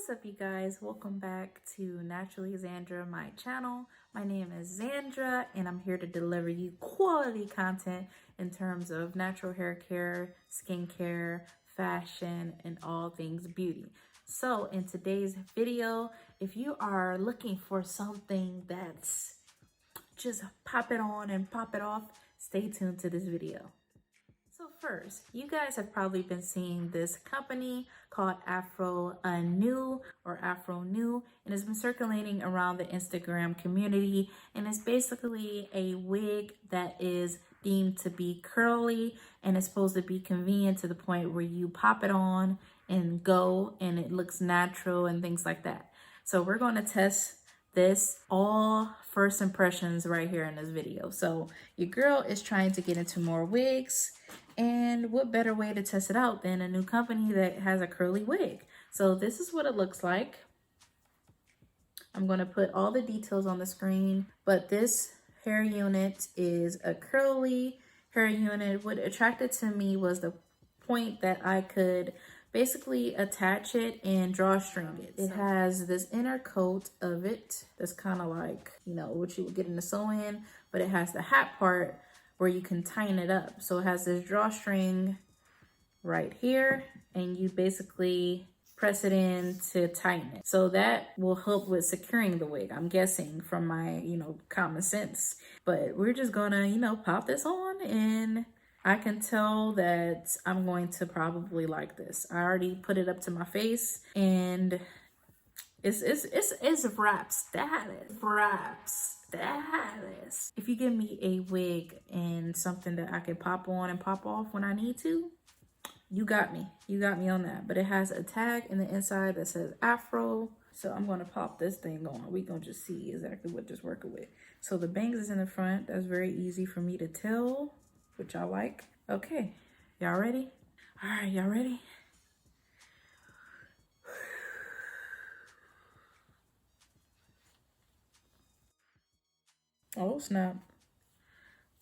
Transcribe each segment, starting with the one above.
What's up, you guys? Welcome back to Naturally Xandra, my channel. My name is Xandra and I'm here to deliver you quality content in terms of natural hair care, skincare, fashion, and all things beauty. So in today's video, if you are looking for something that's just pop it on and pop it off, stay tuned to this video. So first, you guys have probably been seeing this company called Afroanew or Afroanew, and it's been circulating around the Instagram community, and it's basically a wig that is deemed to be curly and it's supposed to be convenient to the point where you pop it on and go and it looks natural and things like that. So we're going to test this, all first impressions right here in this video. So your girl is trying to get into more wigs, and what better way to test it out than a new company that has a curly wig? So this is what it looks like. I'm going to put all the details on the screen, but this hair unit is a curly hair unit. What attracted to me was the point that I could basically attach it and drawstring it. It has this inner coat of it that's kind of like, you know, what you would get in the sew-in, but it has the hat part where you can tighten it up. So it has this drawstring right here, and you basically press it in to tighten it. So that will help with securing the wig, I'm guessing, from my, common sense. But we're just gonna, pop this on, and I can tell that I'm going to probably like this. I already put it up to my face, and it's wrap status. Wrap status. If you give me a wig and something that I can pop on and pop off when I need to, you got me. You got me on that. But it has a tag in the inside that says Afro. So I'm going to pop this thing on. We're going to just see exactly what this working with. So the bangs is in the front. That's very easy for me to tell, which I like. Okay, y'all ready? All right, y'all ready? Oh, snap.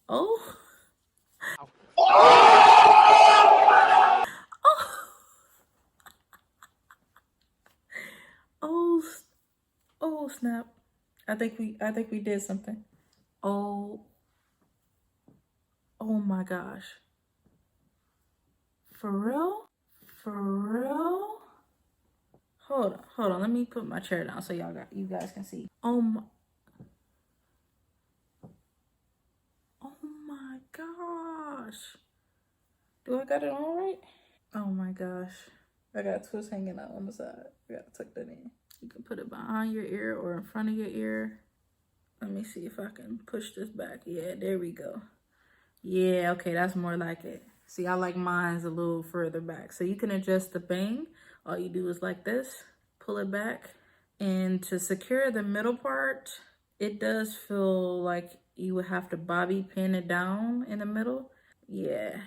Oh. Oh, snap. I think we did something. Oh my gosh. For real? For real? Hold on. Let me put my chair down so you guys can see. Oh my gosh. Do I got it on right? Oh my gosh. I got twists hanging out on the side. I gotta tuck that in. You can put it behind your ear or in front of your ear. Let me see if I can push this back. Yeah, there we go. Yeah, okay, that's more like it. See, I like mine's a little further back. So you can adjust the bang. All you do is like this, pull it back. And to secure the middle part, it does feel like you would have to bobby pin it down in the middle. Yeah,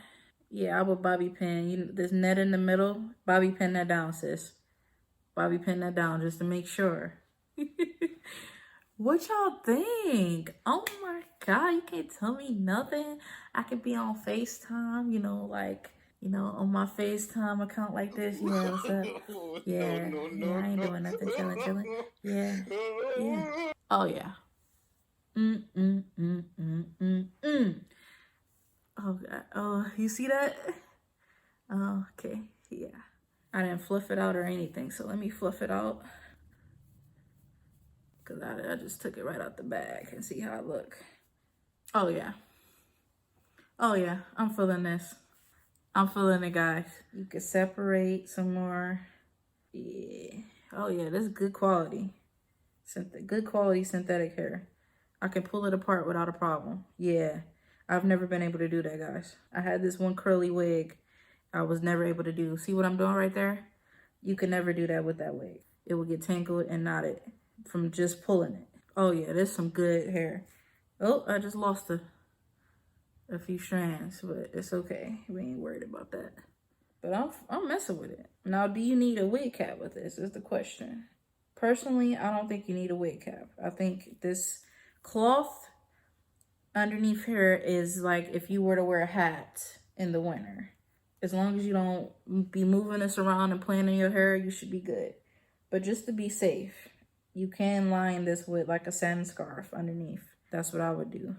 I would bobby pin. This net in the middle, bobby pin that down, sis. Bobby pin that down just to make sure. What y'all think? Oh my God, you can't tell me nothing. I could be on FaceTime, on my FaceTime account like this. Yeah, what's up? Yeah, I ain't doing nothing, chilling. Yeah. Oh yeah. Oh God. Oh, you see that? Oh, okay. Yeah. I didn't fluff it out or anything, so let me fluff it out. Because I just took it right out the bag and see how it look. Oh yeah. I'm feeling this. I'm feeling it, guys. You can separate some more. Yeah. Oh yeah, this is good quality. Good quality synthetic hair. I can pull it apart without a problem. Yeah. I've never been able to do that, guys. I had this one curly wig I was never able to do. See what I'm doing right there? You can never do that with that wig. It will get tangled and knotted. from just pulling it. Oh yeah, there's some good hair. Oh, I just lost a few strands, but it's okay. We ain't worried about that. But I'm messing with it. Now, do you need a wig cap with this is the question. Personally, I don't think you need a wig cap. I think this cloth underneath here is like if you were to wear a hat in the winter. As long as you don't be moving this around and playing in your hair, you should be good. But just to be safe, you can line this with like a satin scarf underneath. That's what I would do.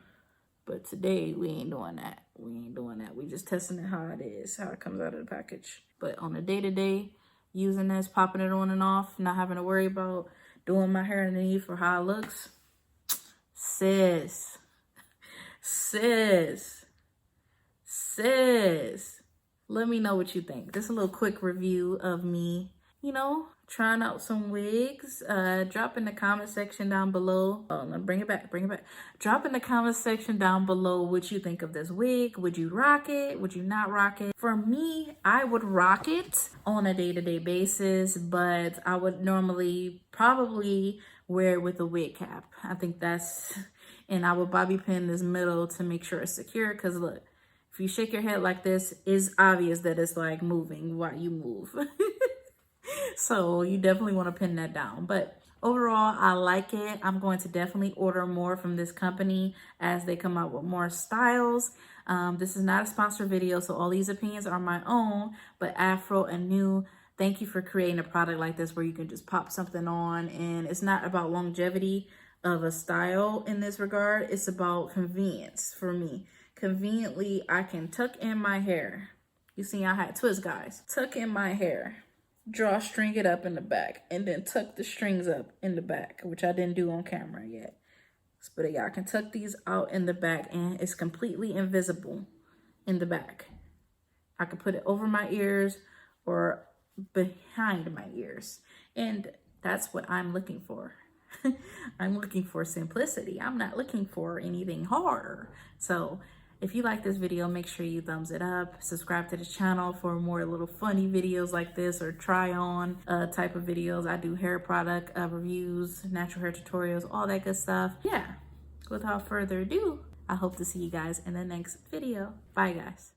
But today, we ain't doing that. We ain't doing that. We just testing it how it is, how it comes out of the package. But on a day-to-day, using this, popping it on and off, not having to worry about doing my hair underneath or how it looks. Sis. Let me know what you think. This is a little quick review of me, you know, trying out some wigs. Drop in the comment section down below. Oh, no, bring it back. Drop in the comment section down below what you think of this wig. Would you rock it? Would you not rock it? For me, I would rock it on a day-to-day basis, but I would normally probably wear it with a wig cap. I think that's, and I would bobby pin this middle to make sure it's secure, because look, if you shake your head like this, it's obvious that it's like moving while you move. So you definitely want to pin that down. But overall, I like it. I'm going to definitely order more from this company as they come out with more styles. This is not a sponsored video, so all these opinions are my own. But Afroanew, thank you for creating a product like this where you can just pop something on. And it's not about longevity of a style in this regard. It's about convenience for me. Conveniently, I can tuck in my hair. You see, I had twists, guys. Tuck in my hair, string it up in the back, and then tuck the strings up in the back, which I didn't do on camera yet. But yeah, I can tuck these out in the back, and it's completely invisible in the back. I could put it over my ears or behind my ears, and that's what I'm looking for. I'm looking for simplicity. I'm not looking for anything harder. So if you like this video, make sure you thumbs it up, subscribe to the channel for more little funny videos like this, or try on type of videos. I do hair product reviews, natural hair tutorials, all that good stuff. Yeah, without further ado, I hope to see you guys in the next video. Bye guys.